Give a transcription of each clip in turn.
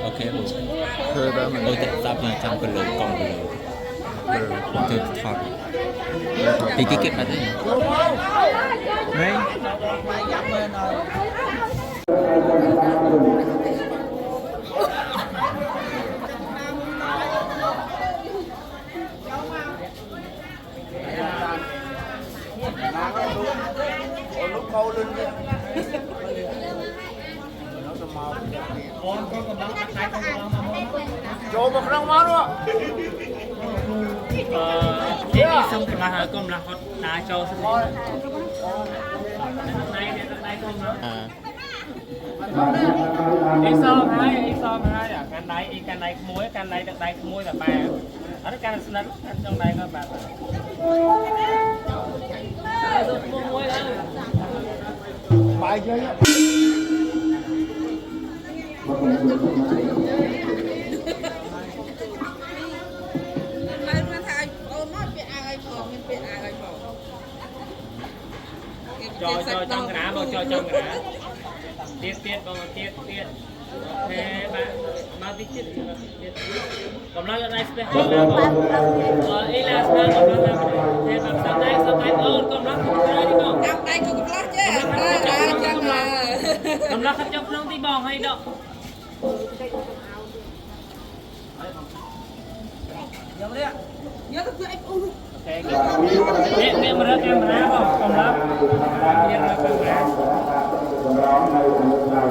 ok luôn ôi thật sao nhà trong cái lồng cong cái lồng chơi thọt thì cái kết mà thế đấy lúc câu lên cho một răng máu nữa đi xong thì là con là họ đã cho xong này con nó đi xong hai à can này được đây muối là ba ở cái can sắn trong đây các bạn muối đó bài chơi cho trong cái đá vào cho trong cái đá tiết vào tiết thế bạn tiết còn nói đây sẽ hay là ý là sao còn nói là thế bạn sau đây còn nói đây đi con trong đây cũng lót chứ còn nói trong không tí bò hay đâu nhớ cái anh u Ini merekam berapa? Komlap. Biar merekam berapa?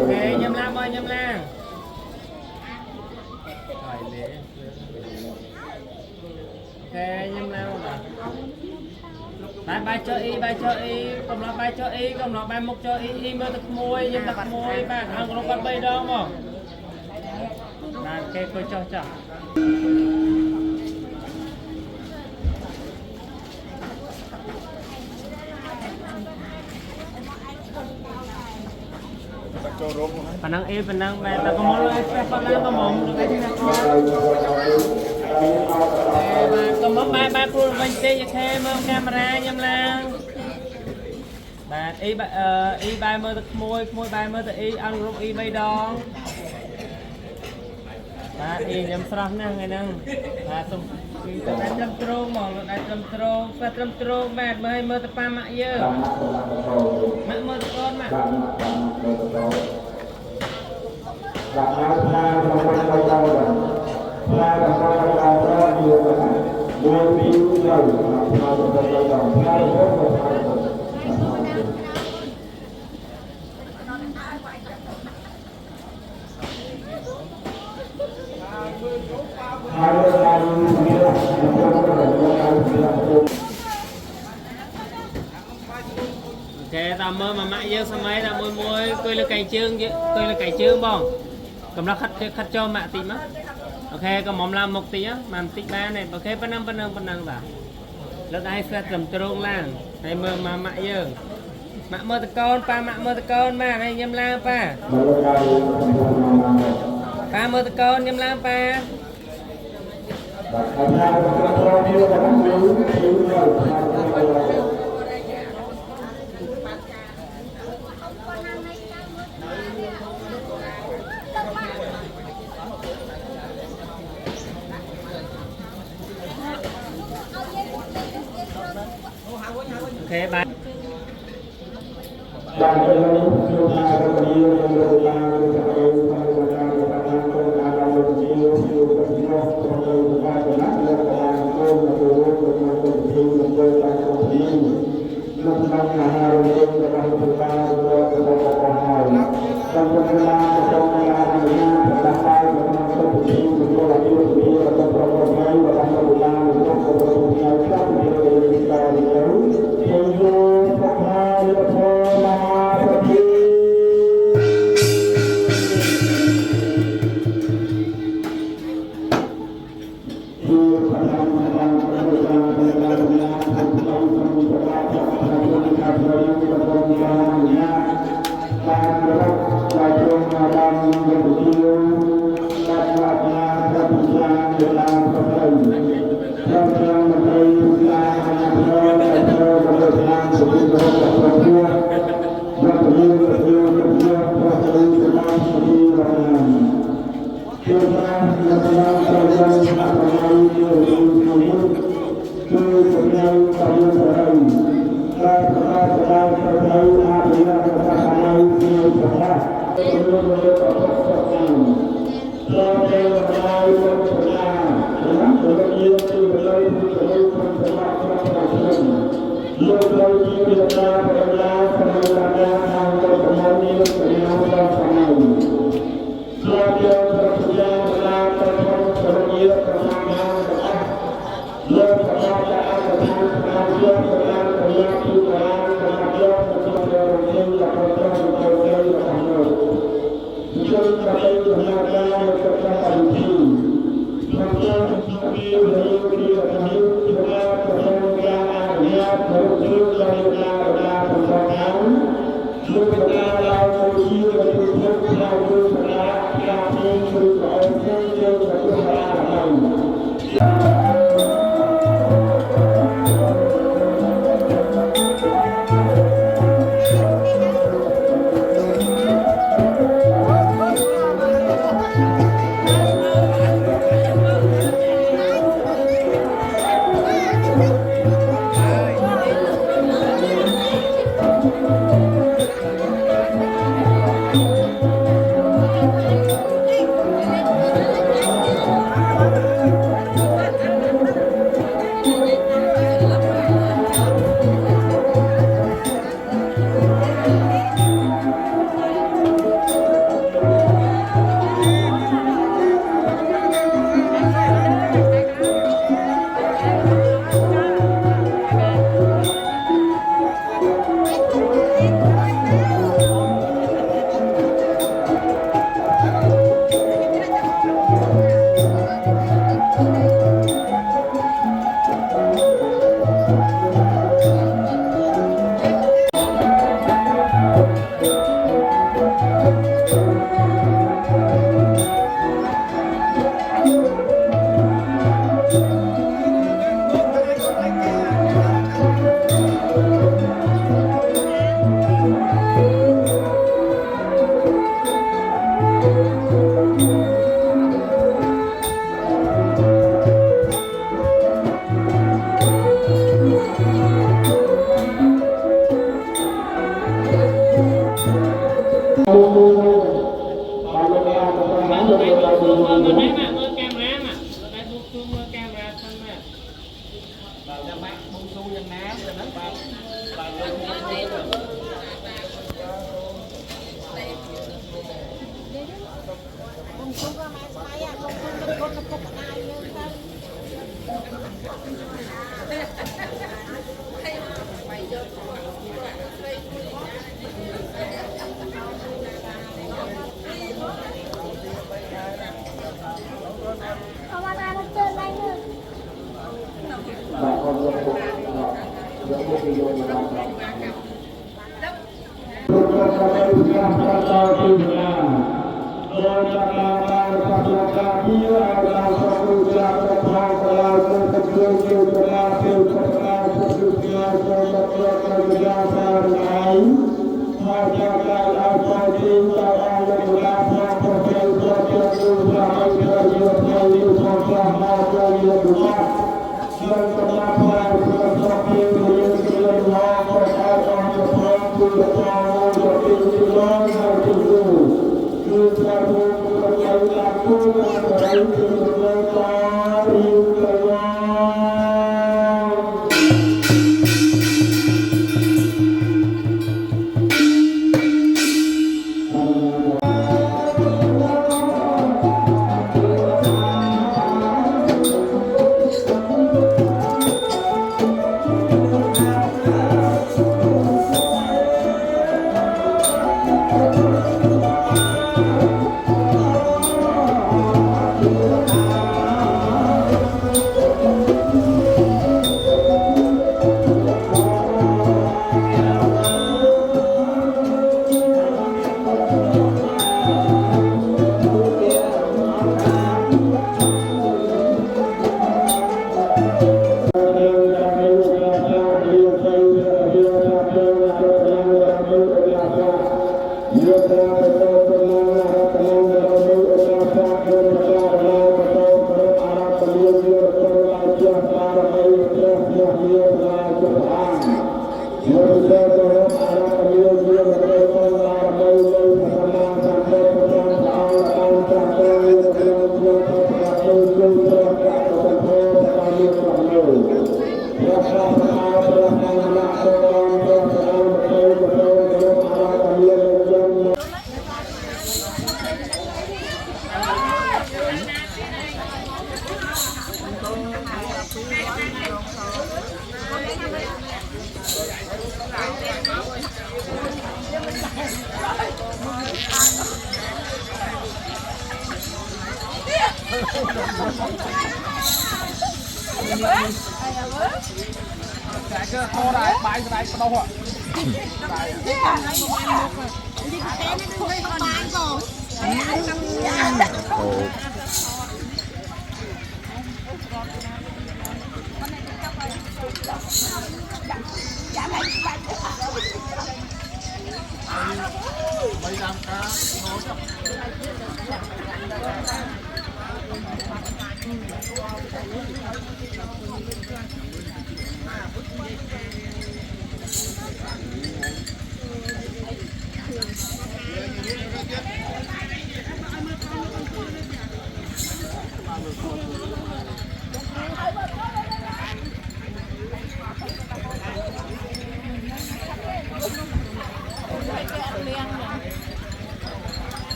Oke, nhâm lan ơi, nhâm lan. Ok, nhâm lan rồi. Bài cho y, công lọ bài cho y, công lọ bài mục cho y mơ thật môi, nhưng thật môi, bạn ăn con con bay đâu mà. Là cái coi cho. Panang beta como lo es preparando como como ba kêu mình tê như thế mơ camera nhâm lang bạn y bài mơ được môi bài mơ được y ăn lúc y bay đo bạn y nhâm sraf nè ngày nâng bạn xong đại trâm trôn mong đại trâm trôn bạn mơ hay mơ tập ba mạ dơ mạ mơ được con mạ ok ta mơ mà mãi dơ sao mấy ta môi coi là cày chương bong cầm ra khách cho mạ tìm á ok có mỏm làm một tí á mà tí ba này ok bên năng bà lớp ai sẽ trầm trôn lang hay mơ mà mạ dơ mạ mơ tờ con pa mạ mơ tờ con mà hay nhâm lang pa pa mơ tờ con nhâm lang pa ok bye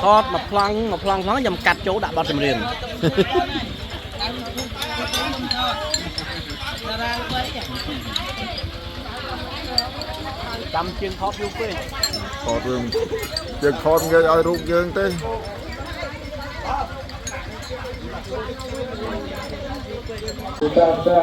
Thọt một phăng nó nhầm cắt chỗ đã bọt chìm riêng đâm chiên thọt vô quê thọt rừng chiên thọt người ai rụng dương thế Hãy subscribe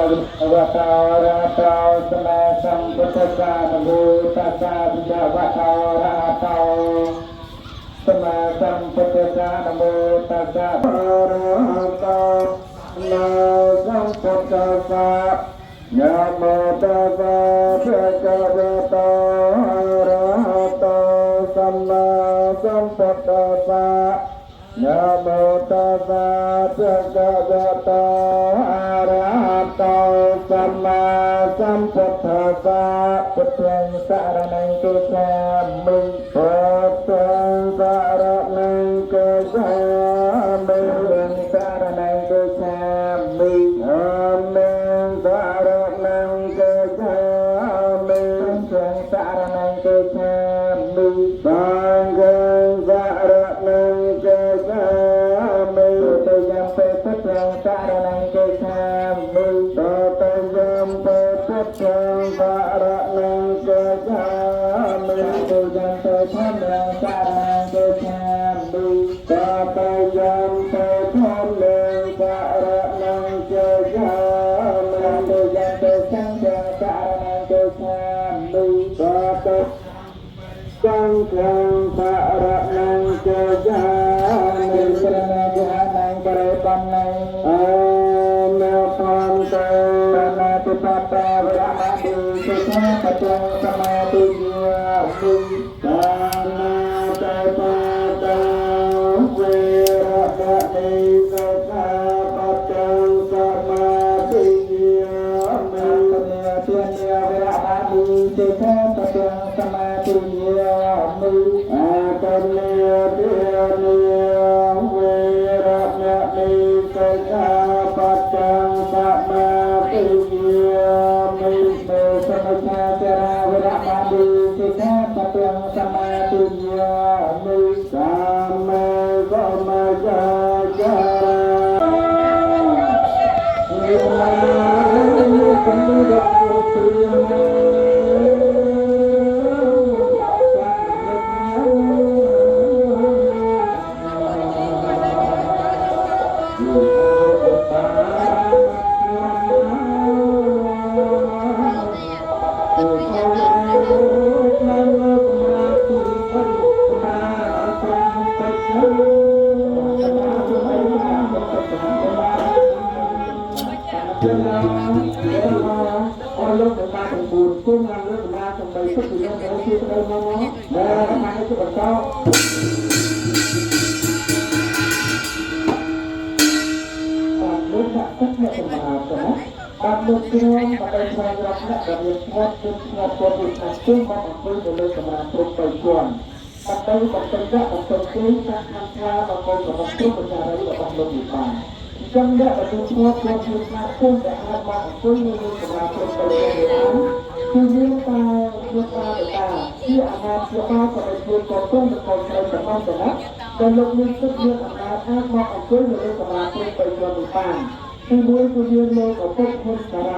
cho kênh Ghiền Mì Gõ để không bỏ lỡ ยังปะระนังเจจานิกรณจานังปริปันนังอาเมตันเตนาติปัตตาเวรมณีสุขะปัจจังสมาธิยาสุตานาเตปะตาเวรมณีสุขะปัจจังสมาธิยามิเตียนเนียเวรมณีสุขะปัจจังสมาธิยามิอาตันเนียเตียนเนียเวรมณีสุขะปัจจังสมาธิยามิเมสมัชฌาจาเวรมณีสุขะปัจจังสมาธิยามิสามเมสมัชฌาจานิมานิสัมมิดังสุติJanda bertujuan berjuang pun dapat mampu mencapai kepentingan. Kita dia akan siapa berjuang berjuang berjuang berjuang dan lebih sukses akan mampu mencapai kepentingan. Kemudian kemudian berfokus pada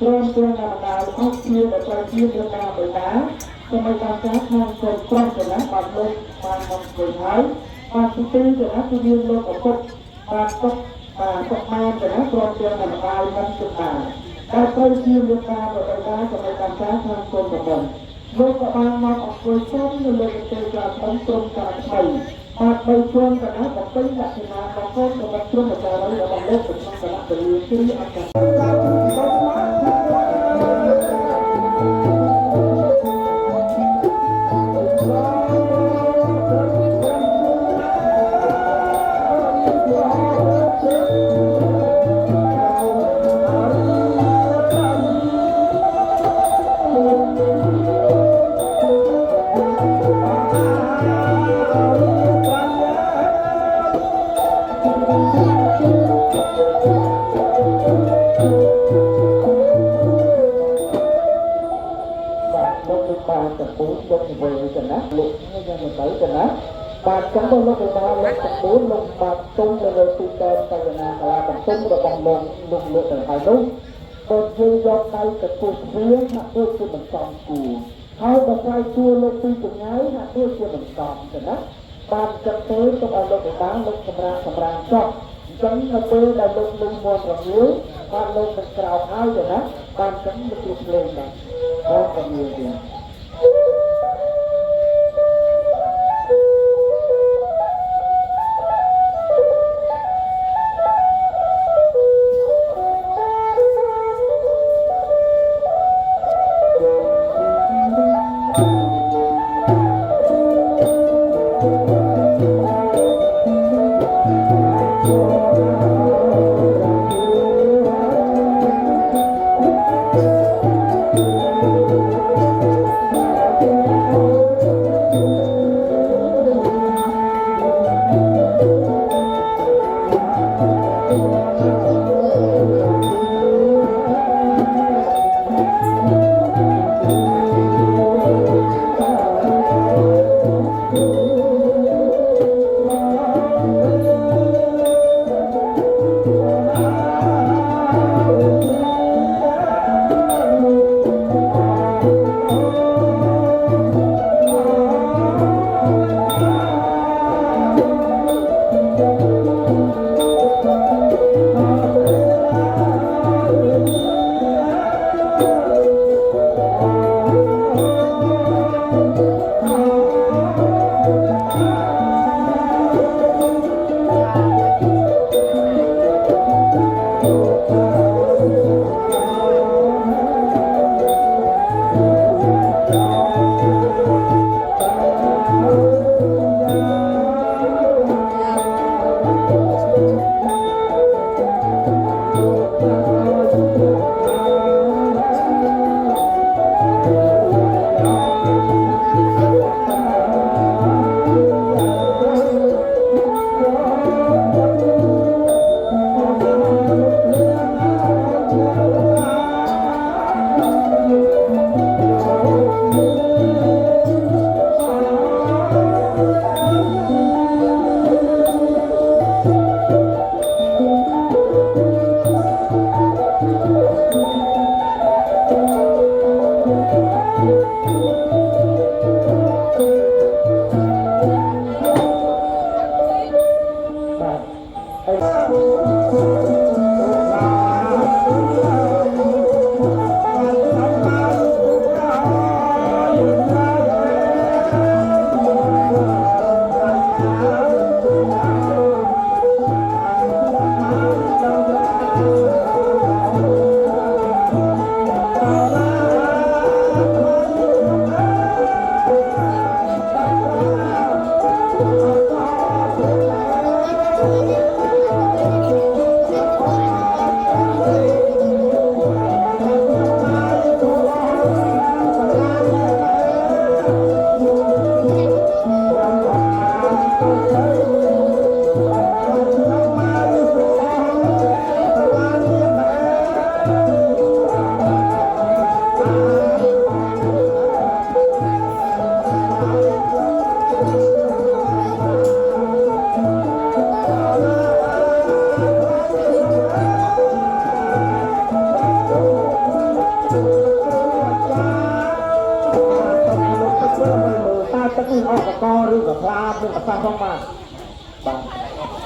perempuan yang aktif dan berjuang bersama semacam yang kontrol dengan pabrik mampu masih dengan kemudian berfokus pada Pemain dengan program yang paling besar. Kalau dia lupa berbeda dengan cara kontrol, lupa banyak operasi lebih terjadi kontrol terbaik. Pakai cuan karena pakai tidak kena kontrol kontrol cara yang lebih besar dari sini akan. Chúng tôi lúc ba lúc bốn lúc ba tung lên từ trên tay nhà là bằng tung rồi bằng lục lục từ hai lúc còn khi do tay cái cột phía hạ tôi cho mình xong cù hai bà trai chua lúc tuy cũng nhái hạ tôi cho mình xong rồi đó bàn chân tới trong ba lúc ba lúc cầm ra xong chân là tôi là lúc lúc mua vào dưới bàn lúc mình cào hai rồi đó bàn chân mình lục lên này đó còn nhiều tiền.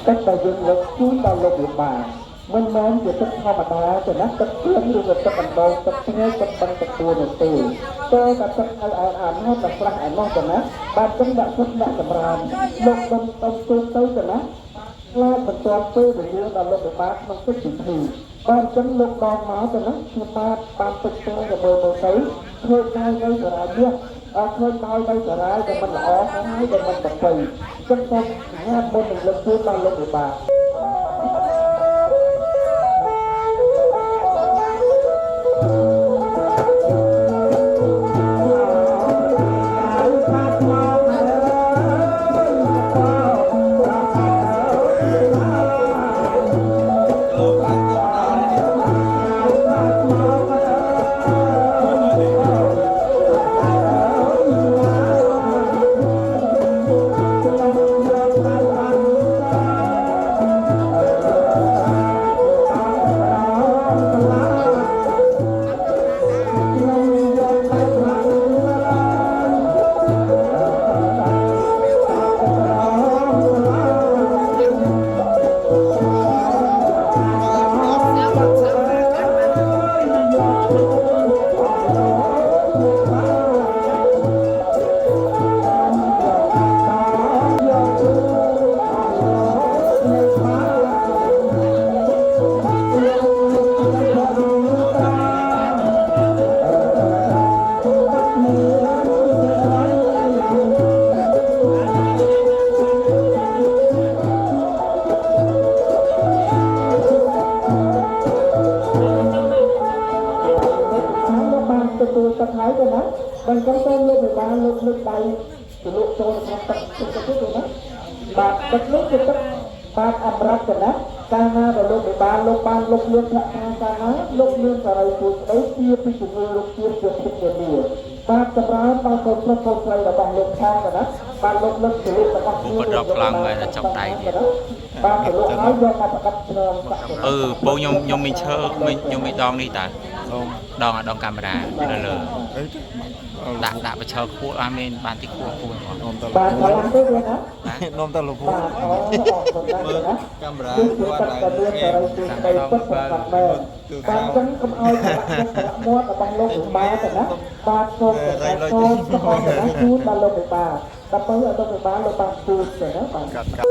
Cách ta dừng lực chui ta lục được bà mình mến về tất thao mà ta cho nó tất lớn được tất bằng đầu tất nghe tất bằng tất tua được từ cho cả tất ai nó tất là ai nó cho nó ban chúng đã xuất đã làm ràn lục đông đông tới cho nó la phần toàn tư để như là lục được bà nó cứ chỉ thì ban chúng lục đòn máu cho nó chúng ta ban tất tư là bờ tới thôi ngay ngay rồi ai biết thôi coi đây trở lại để mình lọ cái để mình tập tùy chân không nghe bên mình lực chui ta lục được bà mình có tên lên người ta lực đầy từ lúc tôi là tập trung rồi đó bạn đất lúc thì tất bạn ăn rác rồi đó cana rồi lúc người ta lúc lương cana lúc lương cả rồi tụi đấy chiaពីជំនួយលោកជាជាគ្នាបាទសម្រាប់បងប្អូនស្រីរបស់លោកខាងrồi đóបាទលោកលឹកជាលោករបស់គ្នាបាទលោកហើយយកមកប្រកាសព្រមពងខ្ញុំមិនឈើខ្ញុំមិនដងនេះតើដងកាមេរ៉ាលើដាក់បឆើខ្ពស់អត់មានបានទីខ្ពស់ហ្នឹងបាទឡើងទៅវិញណានំតលពូមើលកាមេរ៉ាគាត់ឡើងបាទចឹងកុំឲ្យមាត់របស់លោកបាទណាបាទសូមតែសូមជូនដល់លោកបាទដល់ទៅឲ្យលោកបាទលោកបាទជូនទៅណាបាទ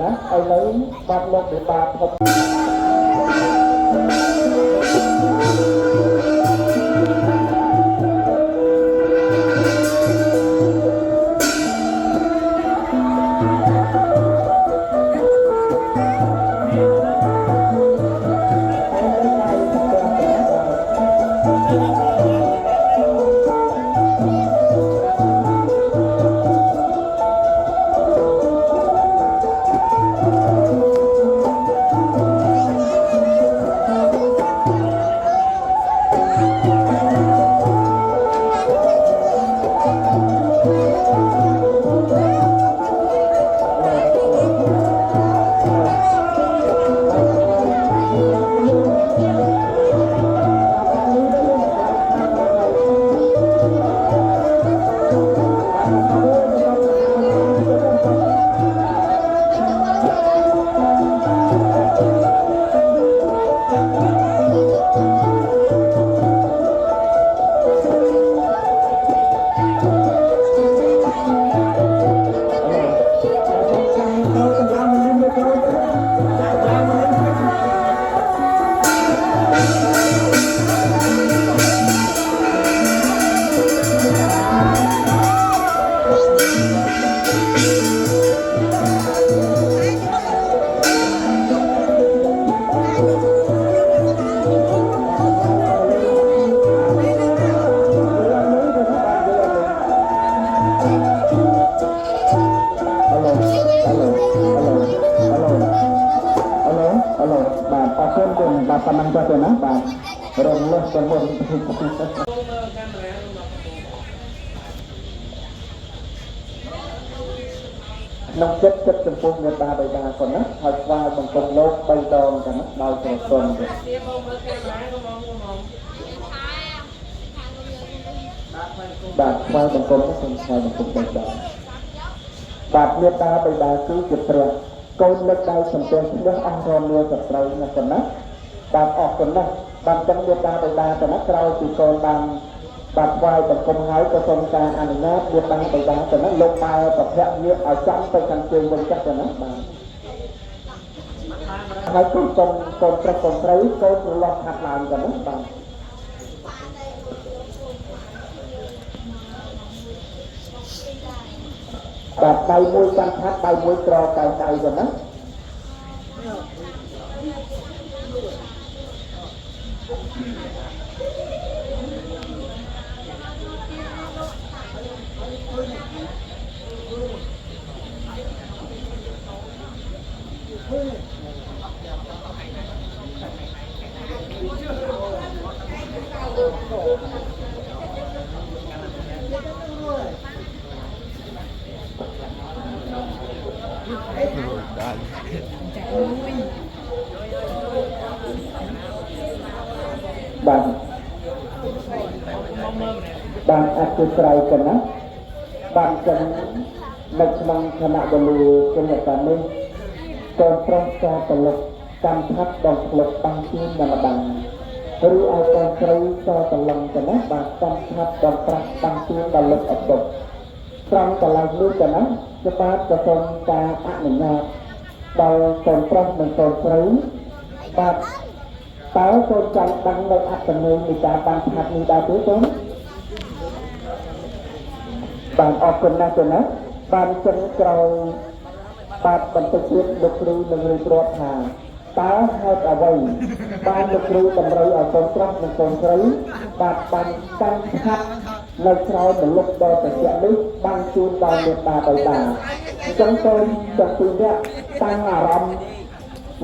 ណាឥឡូវបាទលោកមេបាធំ ប៉ុណ្ណឹងចុះទៅណាបាទរំលឹកទៅមុនក្នុងចិត្តចំពោះមេត្តាបិតាប៉ុណ្ណាហើយស្វាយបង្គំលោក3ដងចឹងដោយព្រះគុណបាទស្វាយបង្គំសូមស្វាយបង្គំ3ដងបាទមេត្តាបិតាគឺជាព្រះកូនលើកដៃសំពះឈ្នះអស់រមាសត្រូវណាប៉ុណ្ណាបាទអស់ប៉ុណ្ណាបានចឹងមេត្តាបិតាប៉ុណ្ណាក្រោយពីកូនបានបាទស្វាយបង្គំហើយក៏សូមការអនុញ្ញាតមេត្តាបិតាប៉ុណ្ណាលោកបែរប្រភពញាតឲ្យចំទៅខាងជើងវិញចាស់ប៉ុណ្ណាបាទហើយកូនប្រុសកូនស្រីកូនប្រឡោះខាត់ឡើងប៉ុណ្ណាបាទបាទដៃមួយកាន់ខាត់ដៃមួយក្រកៅដៃប៉ុណ្ណាបានអធិស្ឋានกันណាបានចឹងនៅក្នុងគណៈបលូគណៈតានេះកូនប្រុសចោតលុកកម្មផាត់ដល់ផ្លុកតាំងជឿនម្ដងឬឲ្យកូនស្រីចោតឡងกันណាបាទកម្មផាត់ដល់ប្រាក់តាំងជឿនដល់លុកអត់ទុកត្រង់កន្លែងនេះกันណាជាបាទក៏សូមការអនុញ្ញាតដល់កូនប្រុសនិងកូនស្រីបាទតើកូនចង់ដឹងនៅអត្ថន័យនៃការបានផាត់នេះដែរទេកូនបានអរគុណណាស់ទៅណាបានចឹងក្រោយបាទបន្តិចទៀតលោកគ្រូនឹងរៀបរាប់ថាតើហេតុអ្វីបានលោកគ្រូតម្រូវឲ្យកូនប្រុសនិងកូនស្រីបាទបានកាន់ឆាត់នៅក្រោយរលកដល់ត្រជាក់នេះបានជូនដល់មេត្តាបិតាអញ្ចឹងសូមទាំងពីរនាក់តាំងអារម្មណ៍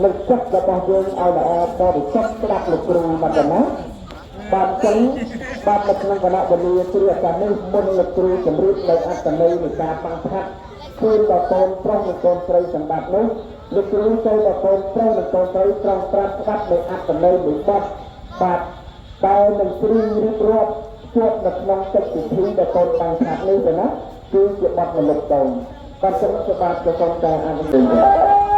នៅចិត្តរបស់យើងឲ្យល្អបរិសុទ្ធស្ដាប់លោកគ្រូមកទៅណាបាទចឹងបាទនៅក្នុងគណៈបលីគ្រូអាចារ្យនេះមុនលោកគ្រូជម្រាបនៅអត្ថន័យនៃការបាំងផាត់គឺដល់កូនប្រុសនិងកូនស្រីសម្បត្តិនោះលោកគ្រូចូលដល់កូនប្រុសនិងកូនស្រីត្រង់ប្រាប់ស្ដាប់នៅអត្ថន័យមួយបទបាទដែលនឹងគ្រូរៀបរាប់ជួបនៅក្នុងកិច្ចពិធីដែលកូនបាំងផាត់នេះទៅណាគឺជាបទរលឹកដល់បាទចឹងជាបាទក៏សូមការអនុញ្ញាត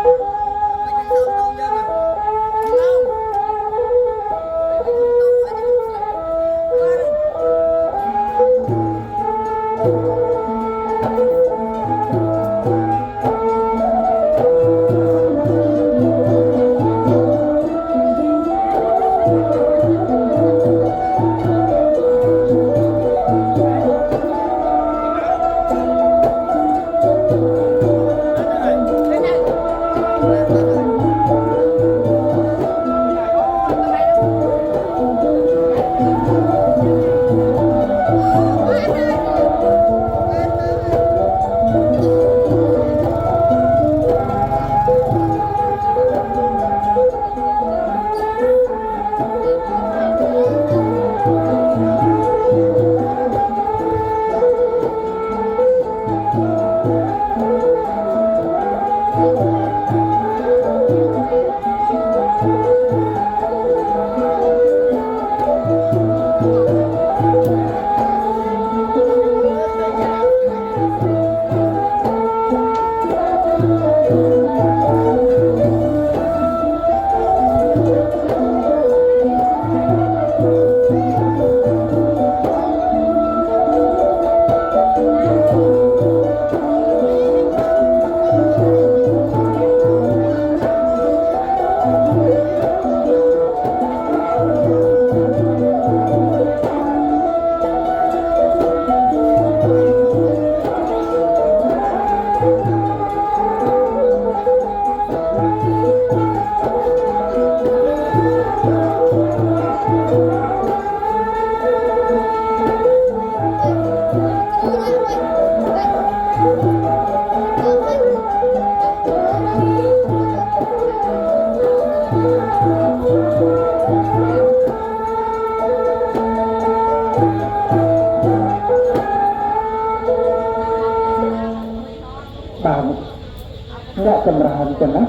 សម្រាប់ចឹងណា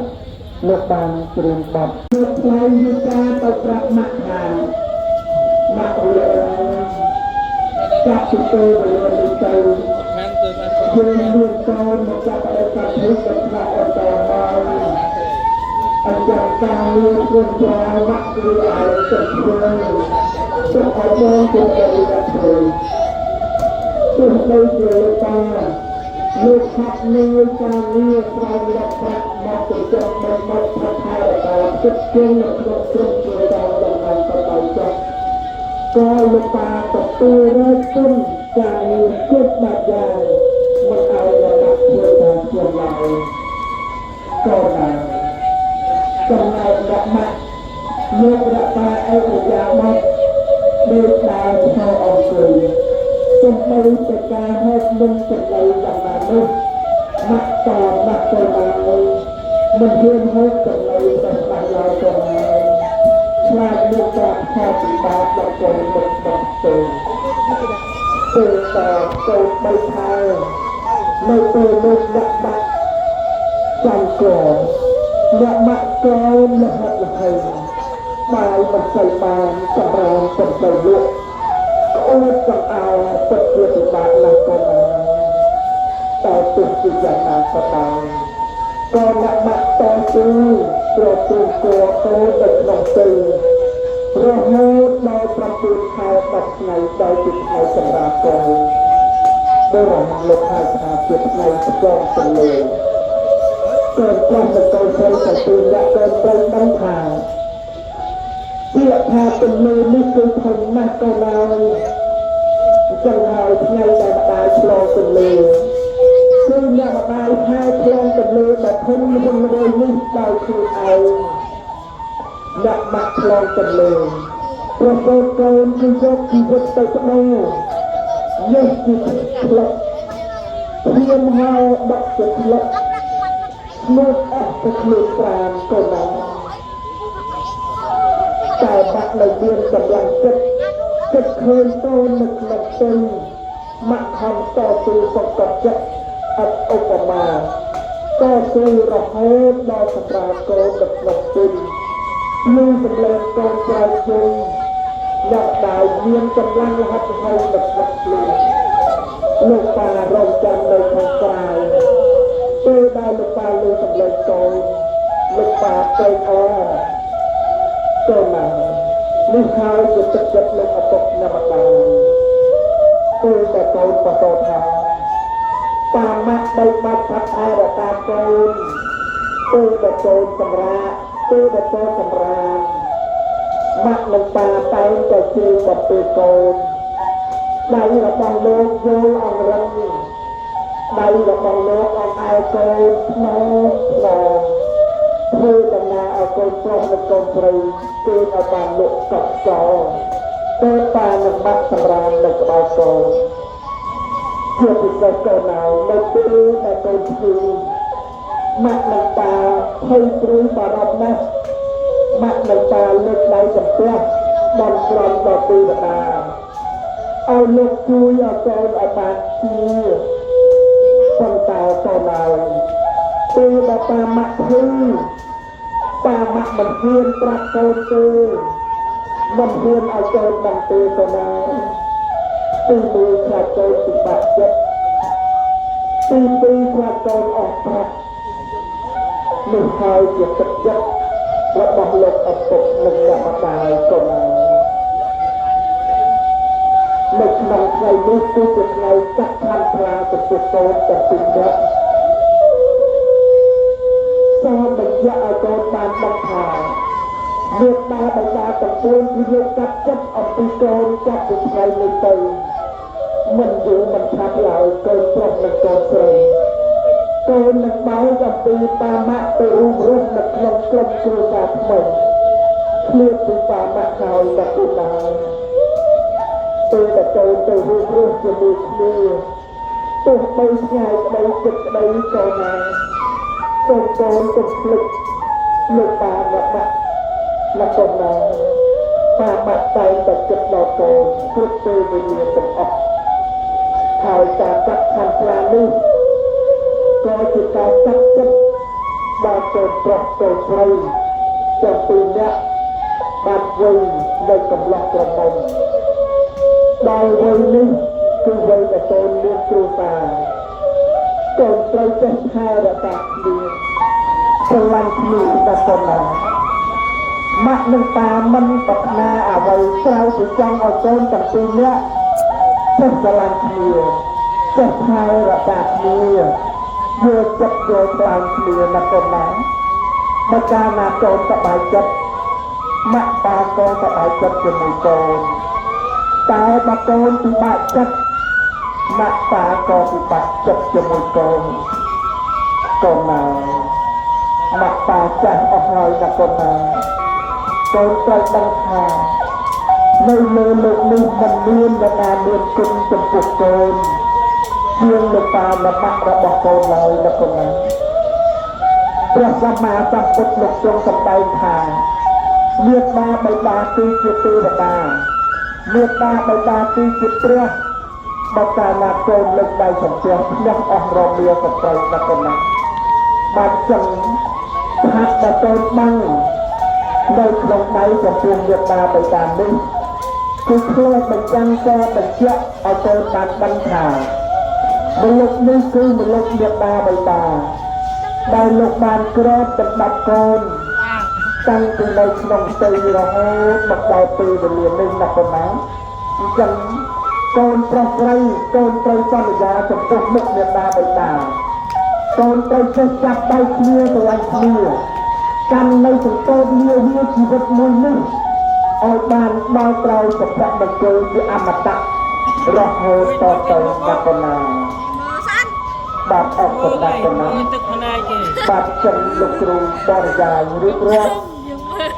លោកបានព្រៀងបត់លោកថ្លៃយូការទៅប្រាប់ម៉ាក់ថាម៉ាក់វាចាប់ពីទៅវិញទៅយើងមានកូនមកចាប់ឲ្យកាត់នេះទៅផ្នែកអត់ដល់អញ្ចឹងការងារព្រមប្រាម៉ាក់វាឲ្យទៅធ្វើទៅឲ្យបងទៅដាក់ធ្វើទោះបីជាលោកតាលោកខាត់នៅការងារក្រៅរដ្ឋប្រាក់មកទៅចុះមកប្រថែដល់ចិត្តជើងនៅក្នុងក្រុមជួយដល់ដំណើរទៅដល់ចុះក៏លោកតាទទួលរកទុនការងារគ្រប់បែបយ៉ាងមិនឲ្យរដ្ឋធ្វើតាមខ្លួនឡើយក៏ដែរចំណែកដាក់ម៉ាក់លោករតាអេរយាមកដូចដើរធ្វើអង្គុយសំបីតែការហេតុមិនចំណៃយ៉ាងណានោះម៉ាក់តបាក់ទៅឡើយមិនហ៊ានហេតុចំណៃទៅបាក់ឡើយទៅហើយខ្លាចលោកប្រាប់ខែពិបាកដល់កូនមិនដល់ទៅពេលតកូនបីខែនៅពេលលោកដាក់បាក់ចាំកូនអ្នកម៉ាក់កូនលះហិតលះហើយបាយមិនស្អីបានសម្រាប់ទៅទៅលោកអូនចង់ឲ្យទឹកជាពិបាកណាស់កូនតែទោះជាយ៉ាងណាក៏ដោយក៏អ្នកម៉ាក់តស៊ូប្រទូគួរកូនទៅក្នុងទីរហូតដល់7ខែ10ថ្ងៃដល់ជាថ្ងៃសម្រាប់កូនដោយរំលោកហៅថាជាថ្ងៃស្គងទន្លេកូនខ្លះទៅកូនស្រីទៅទីអ្នកកូនស្រីដឹងថាពាក្យថាទន្លេនេះគឺធំណាស់កូនហើយចឹងហើយថ្ងៃដែលម្ដាយឆ្លងទន្លេគឺអ្នកម្ដាយហៅឆ្លងទន្លេដែលធំរងរយនេះដោយខ្លួនឯងអ្នកបាក់ឆ្លងទន្លេប្រសូតកូនគឺយកជីវិតទៅបដូរយកជីវិតផ្លឹកព្រាមហើយដាក់ជាផ្លឹកលោកអស់ទៅខ្លួនប្រាណកូនណាតែបាក់នៅមានកម្លាំងចិត្តគិតឃើញតូននៅក្នុងទីម៉ាក់ខំតស៊ូសង្កត់ចិត្តអត់ឧបមាតស៊ូរហូតដល់សម្រាប់កូននៅក្នុងទីមានសម្លេងកូនក្រៅជុំអ្នកដែលមានកម្លាំងរហ័សហើយនៅក្នុងខ្លួនលោកប៉ារងចាំនៅខាងក្រៅពេលដែលលោកប៉ាលើសម្លេងកូនលោកប៉ាទៅអកូនណានេះហើយជាទឹកចិត្តលោកឪពុកអ្នកម្ដាយពេលតែកូនបតោថាតាមម៉ាក់បីបាច់ផាត់អែរតាកូនពេលតែកូនសម្រាប់ពេលតែកូនសម្រាប់ម៉ាក់លោកប៉ាតែងតែជឿបទពេលកូនដៃរបស់លោកយល់អង្រឹងដៃរបស់លោកអង្អែលកូនស្មោស្មោធ្វើដំណើរឲ្យកូនប្រុសនិងកូនស្រីគឺឲ្យបានលោកកប់ចោលទៅតាមនឹងបាត់សម្រាប់នៅក្បែរកូនជាពិសេសកូនណានៅពេលដែលកូនឈឺម៉ាក់និងប៉ាភ័យព្រួយបារម្ភណាស់ម៉ាក់និងប៉ាលើកដៃសំពះបានក្រំដល់ទេវតាឲ្យលោកជួយឲ្យកូនឲ្យបានជាប៉ុន្តែកូនណាពេលដែលប៉ាម៉ាក់ឈឺប៉ាម៉ាក់មិនហ៊ានប្រាប់កូនទេមិនហ៊ានឲ្យកូនបានទេកូនណាទីមួយខ្លាចកូនពិបាកចិត្តទីពីរខ្លាចកូនអស់ប្រាក់នេះហើយជាទឹកចិត្តរបស់លោកឪពុកនិងអ្នកម្ដាយកូនណានៅក្នុងថ្ងៃនេះគឺជាថ្ងៃចាក់ខណ្ឌប្រាទៅពុទ្ធោទាំងពីរនាក់សូមបញ្ជាក់ឲ្យកូនបានដឹងថាមេត្តាបិតាទាំងពួងគឺយកកាត់ចិត្តអំពីកូនចាប់ពីថ្ងៃនេះទៅមិនយូរមិនឆាប់ឡើយកូនប្រុសនិងកូនស្រីកូននឹងបោកអំពីប៉ាម៉ាក់ទៅរួមរស់នៅក្នុងក្រុមគ្រួសារថ្មីឃ្លាតពីប៉ាម៉ាក់ហើយដល់ពីណាពេលតែកូនទៅរួមរស់ជាមួយគ្នាទោះបីឆ្ងាយក្តីចិត្តក្តីកូនណាកូនកូនទៅភ្លេចលោកប៉ាអ្នកម៉ាក់អ្នកកូនណាប៉ាម៉ាក់តែងតែចិត្តដល់កូនគ្រប់ពេលវេលាទាំងអស់ហើយការកាត់ខណ្ឌប្រានេះក៏ជាការកាត់ចិត្ត បាទទៅប្រុសទៅស្រីចាប់ពីអ្នកបាទវ័យនៅកំឡុងក្រមុំដល់វ័យនេះគឺវ័យដែលកូនមានគ្រួសារកូនត្រូវចេះថែរក្សាគ្នាស្រឡាញ់គ្នាដល់ប៉ុណ្ណាម៉ាក់និងតាមិនប្រាថ្នាអ្វីក្រៅពីចង់ឲ្យកូនទាំងពីរនាក់ចេះស្រឡាញ់គ្នាចេះថែរក្សាគ្នាយកចិត្តយកថ្លៃគ្នាណាប៉ុណ្ណាបើកាលណាកូនសប្បាយចិត្តម៉ាក់តាក៏សប្បាយចិត្តជាមួយកូនតែបើកូនពិបាកចិត្តម៉ាក់តាក៏ពិបាកចិត្តជាមួយកូនកូនណាម៉ាក់តាចាស់អស់ហើយណាកូនណាកូនត្រូវដឹងថានៅលើលោកនេះមិនមាននរណាមានគុណចំពោះកូនជាងលោកតាម្មាក់របស់កូនឡើយណាកូនណាព្រះសម្មាសម្ពុទ្ធលោកទ្រង់សម្ដែងថាមេត្តាបិតាគឺជាទេវតាមេត្តាបិតាគឺជាព្រះបើកាលណាកូនលើកដៃសំពះផ្ទះអស់រមាសប្រៃណាកូនណាបាទចឹងថាតើកូនបាំងនៅក្នុងដៃចំពោះមេត្តាបិតានេះគឺឃើញបញ្ចាំងក៏បញ្ជាក់ឲ្យកូនបានដឹងថាមនុស្សនេះគឺមនុស្សមេត្តាបិតាដែលលោកបានក្រោបសម្បត្តិកូនតាំងពីនៅក្នុងផ្ទៃរហូតមកដល់ពេលវេលានេះណាកូនណាអញ្ចឹងកូនប្រុសស្រីកូនត្រូវសន្យាចំពោះមុខមេត្តាបិតាកូនត្រូវចេះចាប់ដៃគ្នាស្រឡាញ់គ្នាកាន់នៅសង្គមលាវាជីវិតមួយនេះឲ្យបានដល់ក្រោយសុភមង្គលជាអមតៈរហូតតទៅណាកូនណាបាទអរគុណណាស់កូនណាទឹកផ្នែកគេ បាទចិនលោកគ្រូបរិយាយរៀបរាប់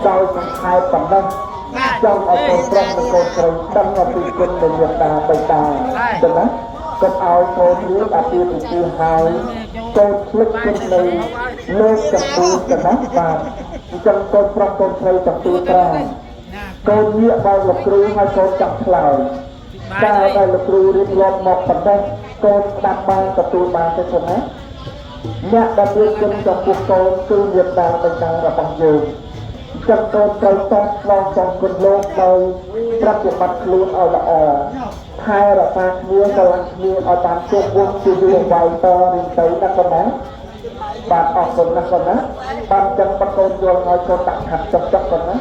ដោយសង្ខេបប៉ុណ្ណឹងចង់ឲ្យកូនប្រុសនិងកូនស្រីដឹងអំពីគុណនៃមេត្តាបិតាចឹងណាកុំឲ្យកូនរៀនអាពាហ៍ពិពាហ៍ហើយកូនភ្លេចគុណនៃលោកចំពោះចឹងណាបាទអញ្ចឹងកូនប្រុសកូនស្រីចំពោះត្រាកូនញាក់ដល់លោកគ្រូហើយកូនចាប់ឆ្លើយតែដែលលោកគ្រូរៀបរាប់មកប៉ុណ្ណេះកូនស្ដាប់បានទទួលបានទេទេណាអ្នកដែលមានគុណចំពោះកូនគឺមេត្តាបិតារបស់យើងចឹងកូនត្រូវតបស្នងចំគុណលោកដោយប្រតិបត្តិខ្លួនឲ្យល្អថែរក្សាគ្នាស្រឡាញ់គ្នាឲ្យបានជោគវង្សជាយូរអង្វែងតរៀងទៅណាកូនណាបាទអរគុណណាស់កូនណាបាទចឹងបើកូនយល់ហើយកូនដាក់ហាត់ចុកចុកកូនណា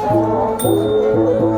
Hãy subscribe cho kênh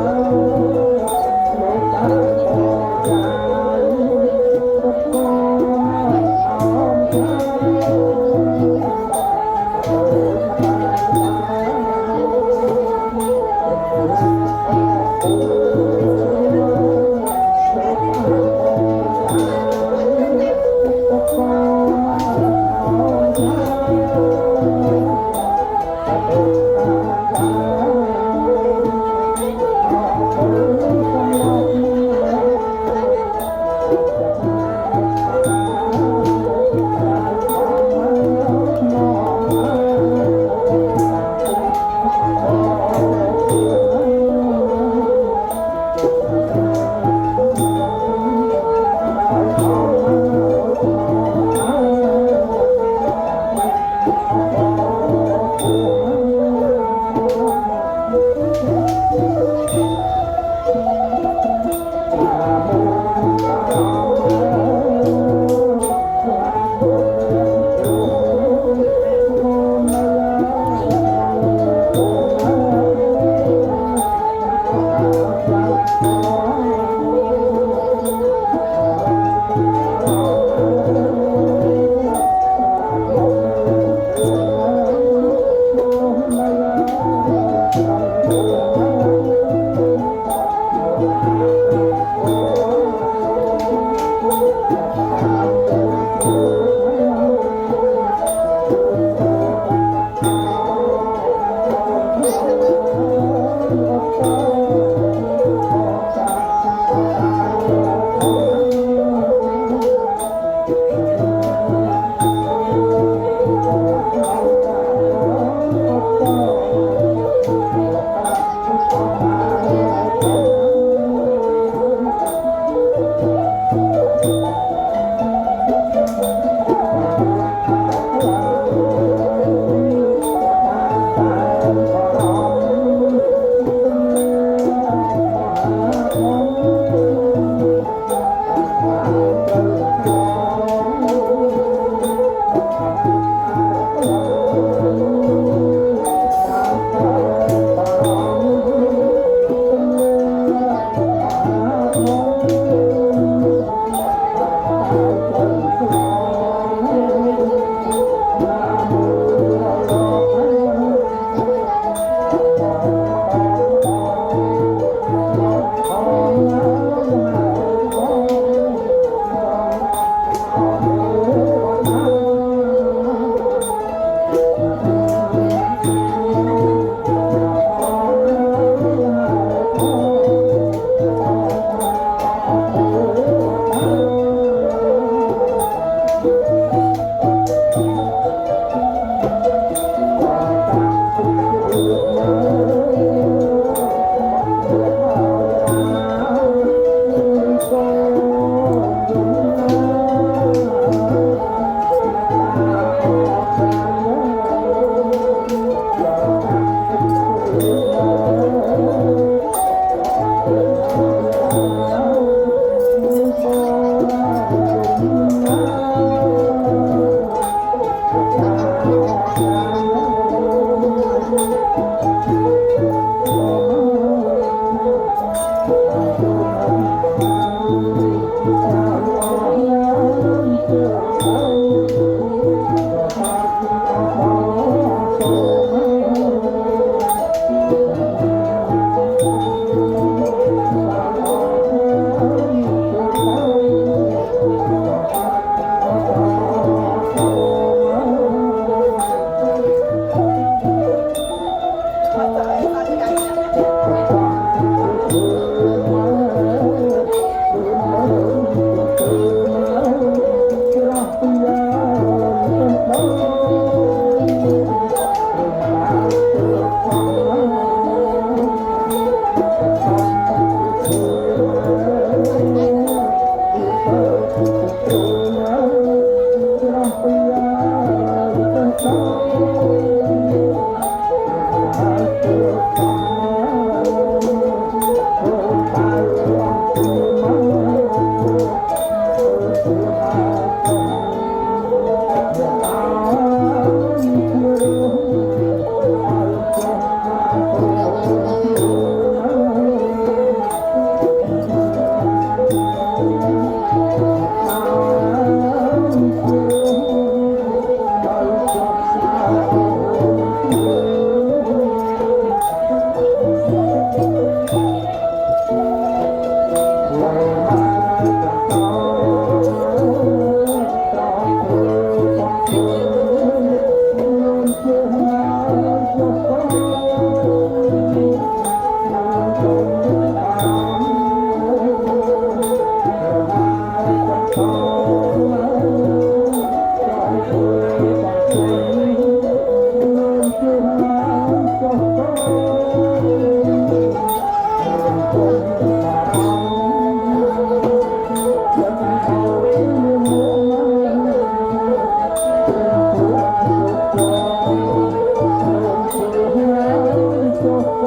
Ghiền Mì Gõ để không bỏ lỡ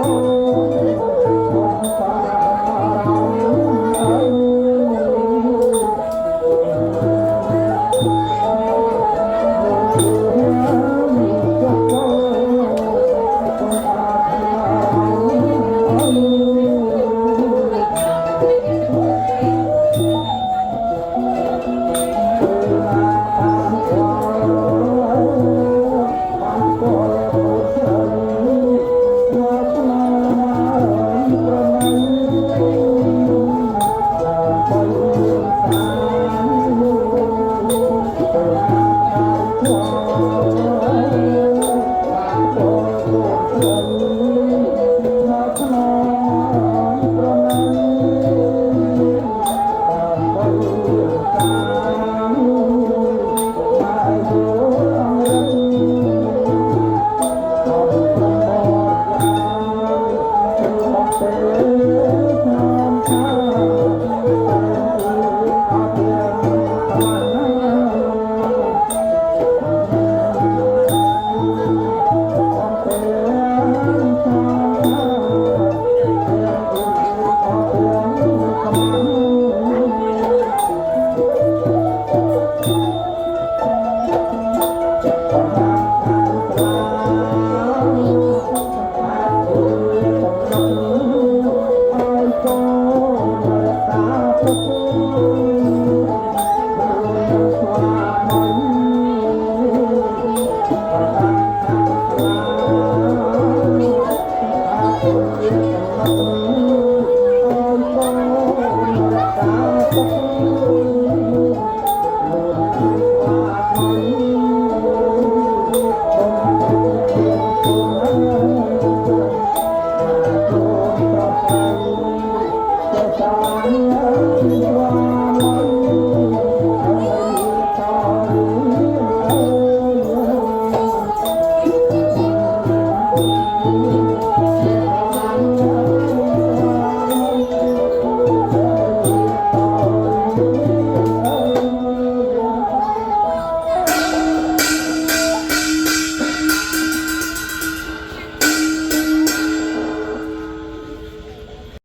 Thank you.